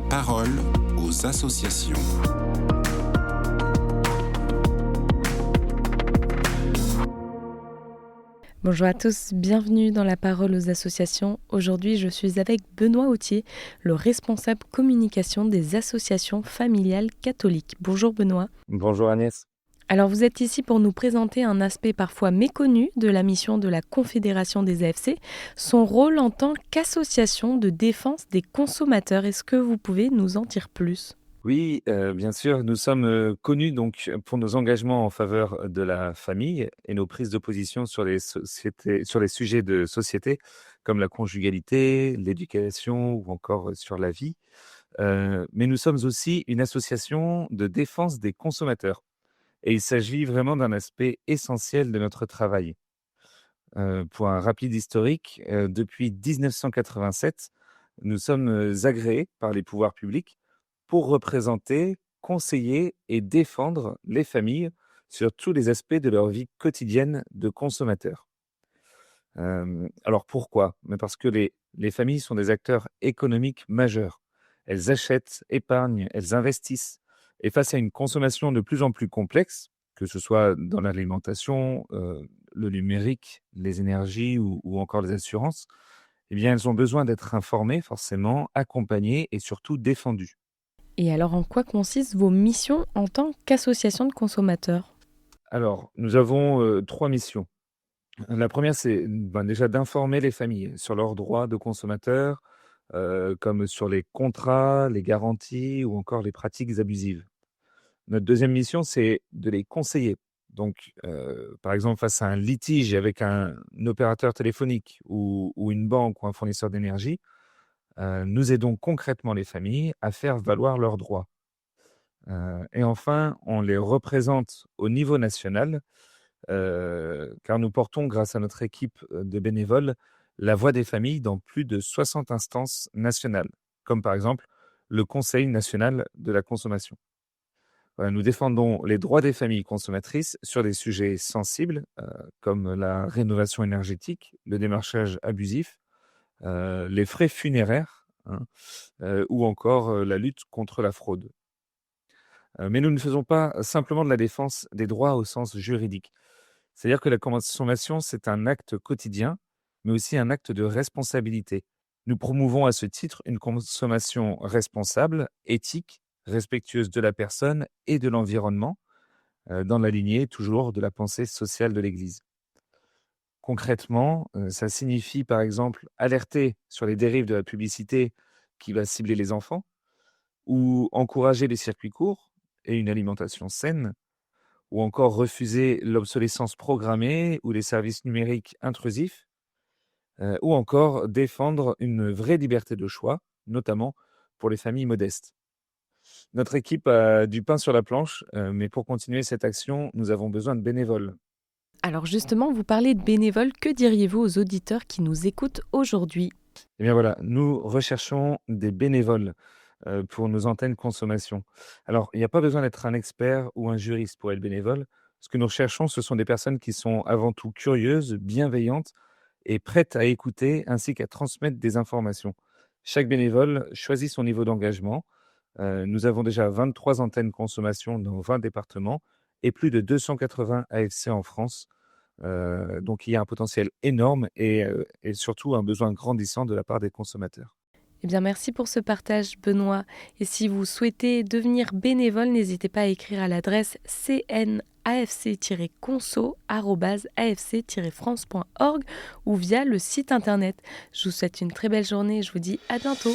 parole aux associations. Bonjour à tous, bienvenue dans la parole aux associations. Aujourd'hui, je suis avec Benoît Autier, le responsable communication des associations familiales catholiques. Bonjour Benoît. Bonjour Agnès. Alors vous êtes ici pour nous présenter un aspect parfois méconnu de la mission de la Confédération des AFC, son rôle en tant qu'association de défense des consommateurs. Est-ce que vous pouvez nous en dire plus ? Oui, bien sûr, nous sommes connus donc pour nos engagements en faveur de la famille et nos prises de position sur les sujets de société comme la conjugalité, l'éducation ou encore sur la vie. Mais nous sommes aussi une association de défense des consommateurs et il s'agit vraiment d'un aspect essentiel de notre travail. Pour un rapide historique, depuis 1987, nous sommes agréés par les pouvoirs publics pour représenter, conseiller et défendre les familles sur tous les aspects de leur vie quotidienne de consommateurs. Alors pourquoi? Mais parce que les familles sont des acteurs économiques majeurs. Elles achètent, épargnent, elles investissent. Et face à une consommation de plus en plus complexe, que ce soit dans l'alimentation, le numérique, les énergies ou encore les assurances, eh bien, elles ont besoin d'être informées, forcément, accompagnées et surtout défendues. Et alors en quoi consistent vos missions en tant qu'association de consommateurs ? Alors, nous avons 3 missions. La première, c'est déjà d'informer les familles sur leurs droits de consommateurs, comme sur les contrats, les garanties ou encore les pratiques abusives. Notre deuxième mission, c'est de les conseiller. Donc, par exemple, face à un litige avec un opérateur téléphonique ou une banque ou un fournisseur d'énergie, nous aidons concrètement les familles à faire valoir leurs droits. Et enfin, on les représente au niveau national, car nous portons, grâce à notre équipe de bénévoles, la voix des familles dans plus de 60 instances nationales, comme par exemple le Conseil national de la consommation. Voilà, nous défendons les droits des familles consommatrices sur des sujets sensibles, comme la rénovation énergétique, le démarchage abusif, les frais funéraires, hein, ou encore la lutte contre la fraude. Mais nous ne faisons pas simplement de la défense des droits au sens juridique. C'est-à-dire que la consommation, c'est un acte quotidien, mais aussi un acte de responsabilité. Nous promouvons à ce titre une consommation responsable, éthique, respectueuse de la personne et de l'environnement, dans la lignée toujours de la pensée sociale de l'Église. Concrètement, ça signifie par exemple alerter sur les dérives de la publicité qui va cibler les enfants, ou encourager les circuits courts et une alimentation saine, ou encore refuser l'obsolescence programmée ou les services numériques intrusifs, ou encore défendre une vraie liberté de choix, notamment pour les familles modestes. Notre équipe a du pain sur la planche, mais pour continuer cette action, nous avons besoin de bénévoles. Alors justement, vous parlez de bénévoles, que diriez-vous aux auditeurs qui nous écoutent aujourd'hui ? Eh bien voilà, nous recherchons des bénévoles pour nos antennes consommation. Alors, il n'y a pas besoin d'être un expert ou un juriste pour être bénévole. Ce que nous recherchons, ce sont des personnes qui sont avant tout curieuses, bienveillantes et prêtes à écouter ainsi qu'à transmettre des informations. Chaque bénévole choisit son niveau d'engagement. Nous avons déjà 23 antennes consommation dans 20 départements et plus de 280 AFC en France. Donc il y a un potentiel énorme et surtout un besoin grandissant de la part des consommateurs. Eh bien, merci pour ce partage, Benoît. Et si vous souhaitez devenir bénévole, n'hésitez pas à écrire à l'adresse cnafc-conso@afc-france.org ou via le site internet. Je vous souhaite une très belle journée et je vous dis à bientôt.